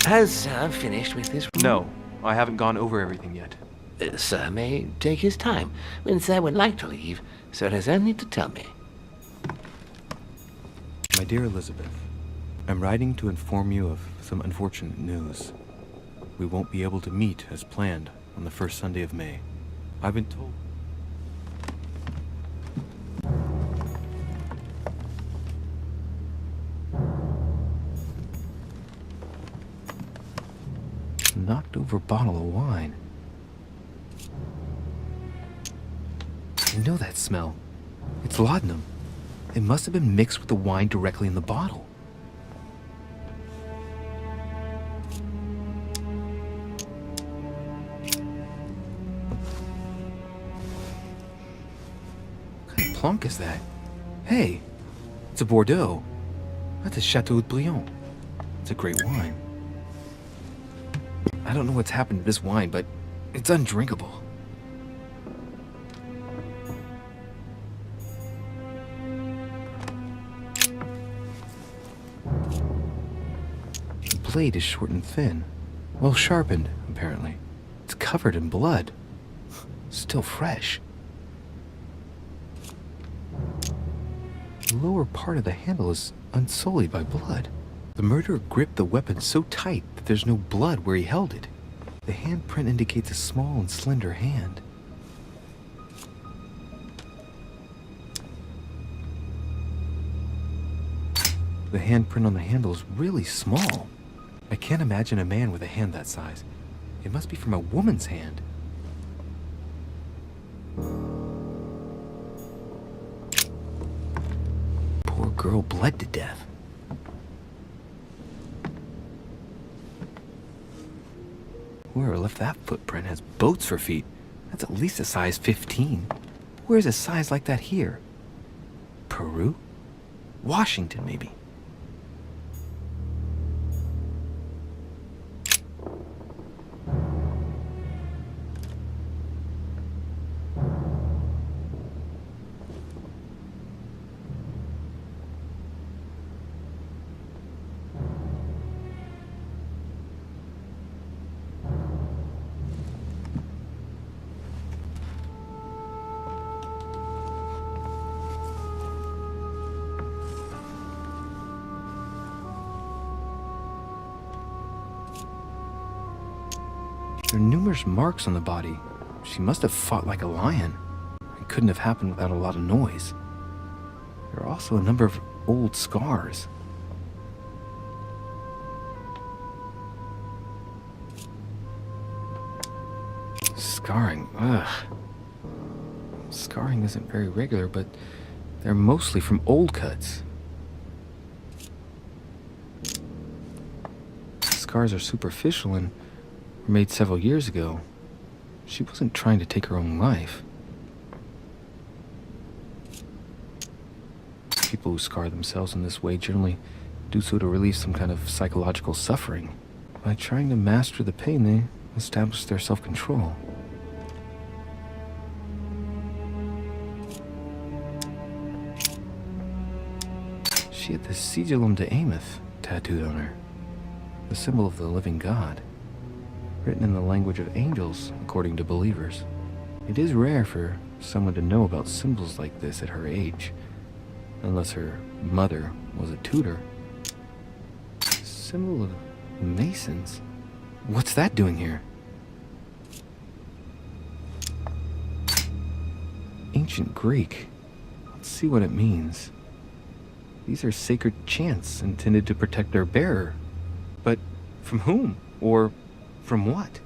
Has Sir finished with this room? No, I haven't gone over everything yet. Sir may take his time. When Sir would like to leave, Sir has only to tell me. My dear Elizabeth, I'm writing to inform you of some unfortunate news. We won't be able to meet as planned on the first Sunday of May. I've been told... Knocked over bottle of wine. I know that smell. It's laudanum. It must have been mixed with the wine directly in the bottle. What kind of plonk is that? Hey, it's a Bordeaux. That's a Chateau de Briand. It's a great wine. I don't know what's happened to this wine, but it's undrinkable. The blade is short and thin, well sharpened, apparently. It's covered in blood. Still fresh. The lower part of the handle is unsullied by blood. The murderer gripped the weapon so tight that there's no blood where he held it. The handprint indicates a small and slender hand. The handprint on the handle is really small. I can't imagine a man with a hand that size. It must be from a woman's hand. Poor girl bled to death. Whoever left that footprint has boats for feet. That's at least a size 15. Where's a size like that here? Peru? Washington, maybe. There are numerous marks on the body. She must have fought like a lion. It couldn't have happened without a lot of noise. There are also a number of old scars. Scarring, ugh. Scarring isn't very regular, but they're mostly from old cuts. Scars are superficial and were made several years ago. She wasn't trying to take her own life. People who scar themselves in this way generally do so to relieve some kind of psychological suffering. By trying to master the pain, they establish their self-control. She had the Sigillum de Ameth tattooed on her, the symbol of the living God, written in the language of angels, according to believers. It is rare for someone to know about symbols like this at her age, unless her mother was a tutor. Symbol of Masons? What's that doing here? Ancient Greek. Let's see what it means. These are sacred chants intended to protect their bearer. But from whom? Or from what?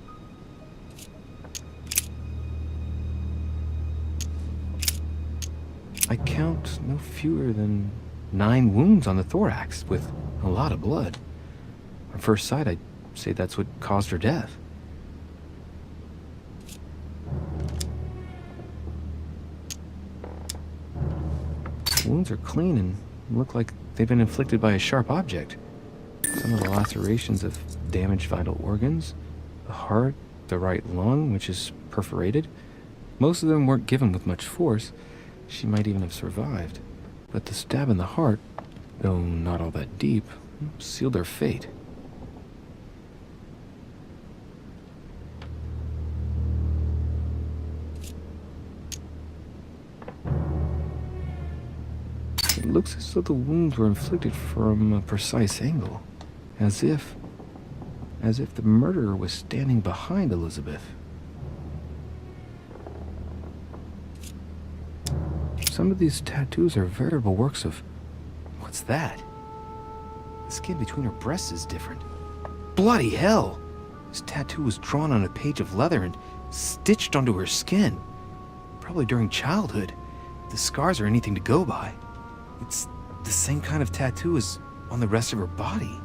I count no fewer than 9 wounds on the thorax, with a lot of blood. On first sight, I'd say that's what caused her death. Wounds are clean and look like they've been inflicted by a sharp object. Some of the lacerations have damaged vital organs. The heart, the right lung, which is perforated. Most of them weren't given with much force. She might even have survived. But the stab in the heart, though not all that deep, sealed her fate. It looks as though the wounds were inflicted from a precise angle, as if the murderer was standing behind Elizabeth. Some of these tattoos are veritable works of... What's that? The skin between her breasts is different. Bloody hell! This tattoo was drawn on a page of leather and stitched onto her skin. Probably during childhood. If the scars are anything to go by. It's the same kind of tattoo as on the rest of her body.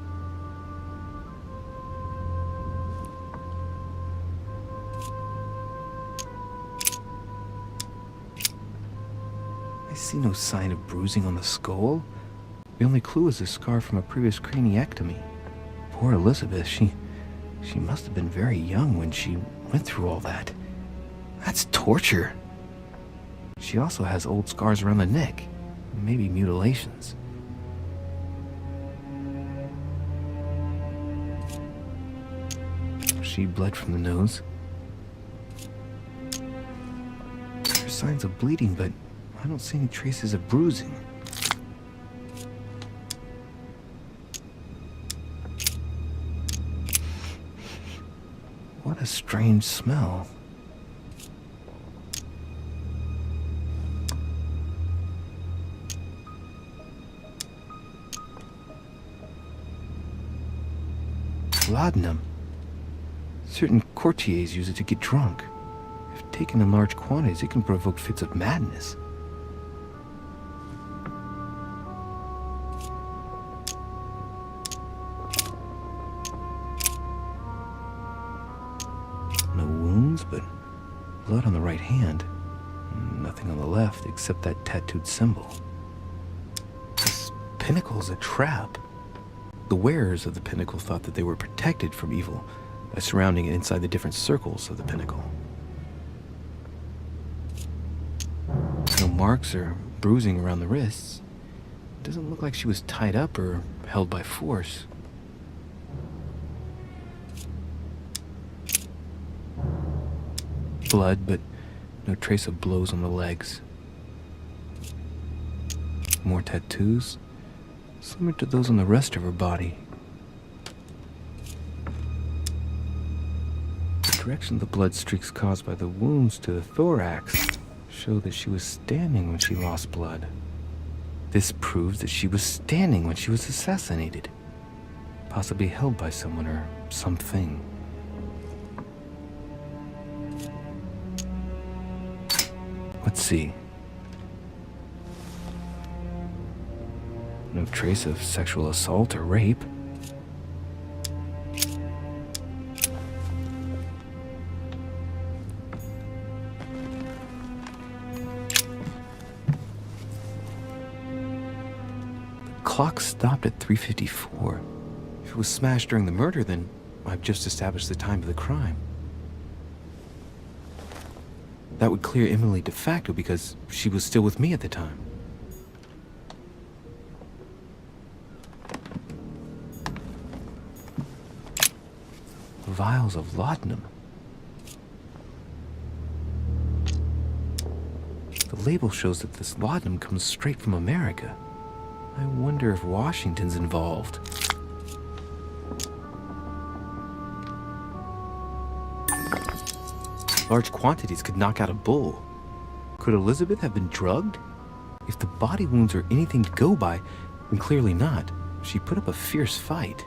I see no sign of bruising on the skull. The only clue is a scar from a previous craniectomy. Poor Elizabeth, she must have been very young when she went through all that. That's torture. She also has old scars around the neck, maybe mutilations. She bled from the nose. There's signs of bleeding, but I don't see any traces of bruising. What a strange smell. Laudanum. Certain courtiers use it to get drunk. If taken in large quantities, it can provoke fits of madness. No wounds, but blood on the right hand. Nothing on the left except that tattooed symbol. This pinnacle's a trap. The wearers of the pinnacle thought that they were protected from evil by surrounding it inside the different circles of the pinnacle. No marks or bruising around the wrists. It doesn't look like she was tied up or held by force. Blood, but no trace of blows on the legs. More tattoos, similar to those on the rest of her body. The direction of the blood streaks caused by the wounds to the thorax show that she was standing when she lost blood. This proves that she was standing when she was assassinated, possibly held by someone or something. Let's see. No trace of sexual assault or rape. The clock stopped at 3:54. If it was smashed during the murder, then I've just established the time of the crime. That would clear Emily de facto because she was still with me at the time. Vials of laudanum. The label shows that this laudanum comes straight from America. I wonder if Washington's involved. Large quantities could knock out a bull. Could Elizabeth have been drugged? If the body wounds are anything to go by, then clearly not. She put up a fierce fight.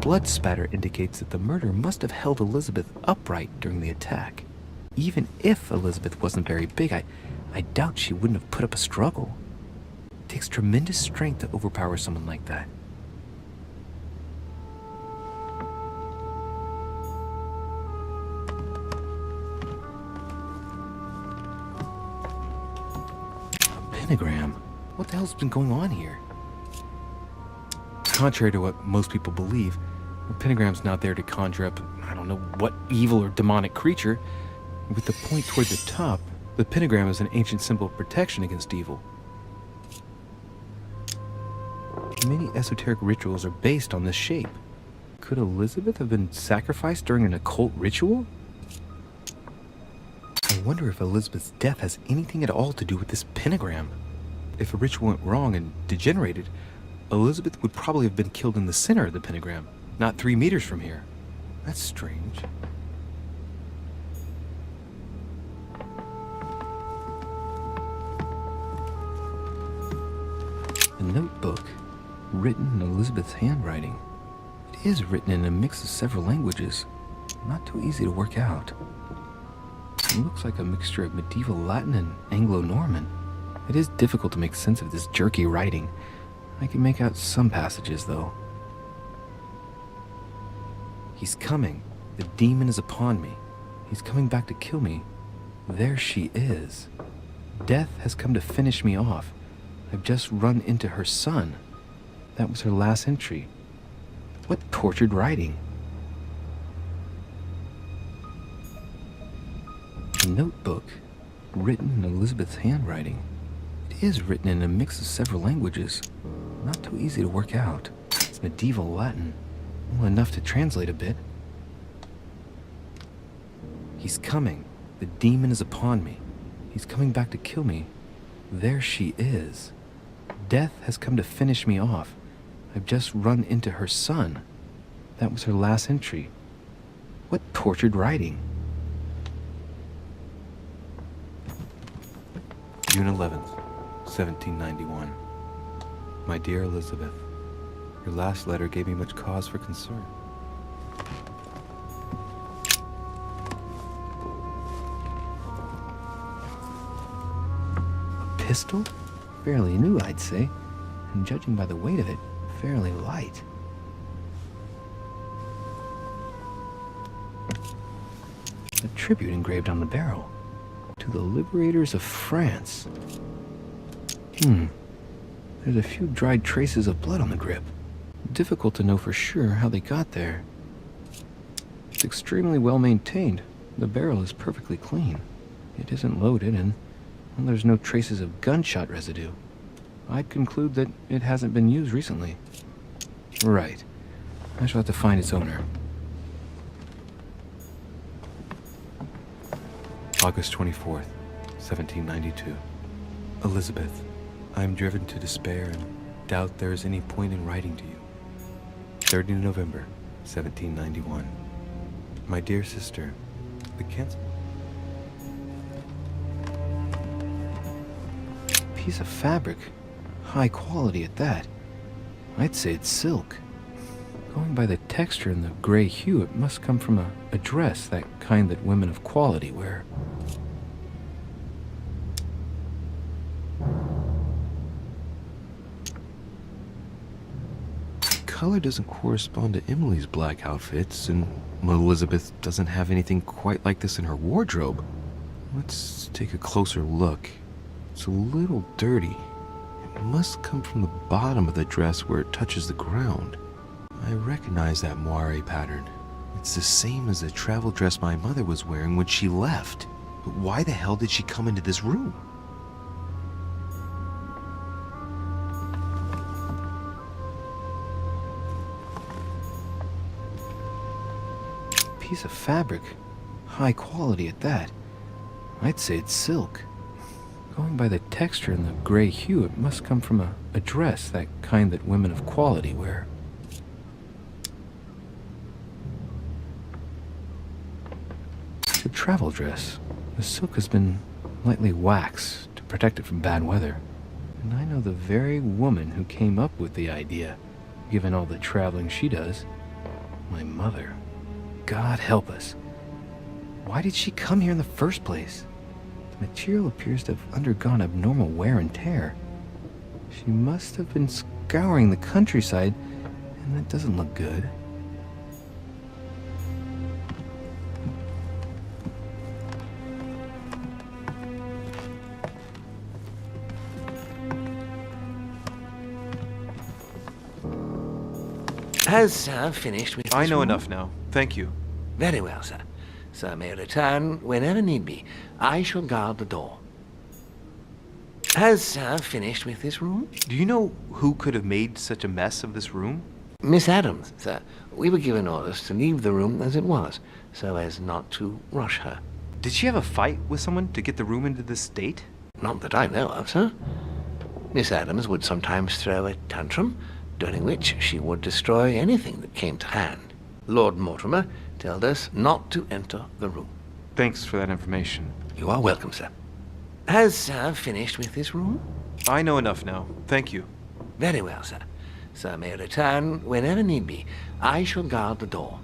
Blood spatter indicates that the murderer must have held Elizabeth upright during the attack. Even if Elizabeth wasn't very big, I doubt she wouldn't have put up a struggle. It takes tremendous strength to overpower someone like that. A pentagram? What the hell's been going on here? Contrary to what most people believe, the pentagram's not there to conjure up, I don't know what evil or demonic creature. With the point toward the top, the pentagram is an ancient symbol of protection against evil. Many esoteric rituals are based on this shape. Could Elizabeth have been sacrificed during an occult ritual? I wonder if Elizabeth's death has anything at all to do with this pentagram. If a ritual went wrong and degenerated, Elizabeth would probably have been killed in the center of the pentagram, not 3 meters from here. That's strange. A notebook written in Elizabeth's handwriting. It is written in a mix of several languages, not too easy to work out. It looks like a mixture of medieval Latin and Anglo-Norman. It is difficult to make sense of this jerky writing. I can make out some passages, though. He's coming. The demon is upon me. He's coming back to kill me. There she is. Death has come to finish me off. I've just run into her son. That was her last entry. What tortured writing. A notebook written in Elizabeth's handwriting. It is written in a mix of several languages, not too easy to work out. It's medieval Latin, well enough to translate a bit. He's coming. The demon is upon me. He's coming back to kill me. There she is. Death has come to finish me off. I've just run into her son. That was her last entry. What tortured writing. June 11th, 1791. My dear Elizabeth, your last letter gave me much cause for concern. A pistol? Fairly new, I'd say, and judging by the weight of it, fairly light. A tribute engraved on the barrel. To the liberators of France. There's a few dried traces of blood on the grip. Difficult to know for sure how they got there. It's extremely well maintained. The barrel is perfectly clean. It isn't loaded, and there's no traces of gunshot residue. I'd conclude that it hasn't been used recently. Right. I shall have to find its owner. August 24th, 1792. Elizabeth, I am driven to despair and doubt there is any point in writing to you. 30 November, 1791. My dear sister, the cancel... Piece of fabric. High quality at that. I'd say it's silk. Going by the texture and the gray hue, it must come from a dress, that kind that women of quality wear. Color doesn't correspond to Emily's black outfits, and Elizabeth doesn't have anything quite like this in her wardrobe. Let's take a closer look. It's a little dirty. It must come from the bottom of the dress where it touches the ground. I recognize that moire pattern. It's the same as the travel dress my mother was wearing when she left. But why the hell did she come into this room? Piece of fabric. High quality at that. I'd say it's silk. Going by the texture and the gray hue, it must come from a dress, that kind that women of quality wear. It's a travel dress. The silk has been lightly waxed to protect it from bad weather. And I know the very woman who came up with the idea, given all the traveling she does. My mother. God help us. Why did she come here in the first place? The material appears to have undergone abnormal wear and tear. She must have been scouring the countryside, and that doesn't look good. Has Sir finished with I his know room? enough now. Thank you. Very well, sir. Sir may return whenever need be. I shall guard the door. Has Sir finished with this room? Do you know who could have made such a mess of this room? Miss Adams, sir. We were given orders to leave the room as it was, so as not to rush her. Did she have a fight with someone to get the room into this state? Not that I know of, sir. Miss Adams would sometimes throw a tantrum, during which she would destroy anything that came to hand. Lord Mortimer told us not to enter the room. Thanks for that information. You are welcome, sir. Has Sir finished with this room? I know enough now. Thank you. Very well, sir. Sir may return whenever need be. I shall guard the door.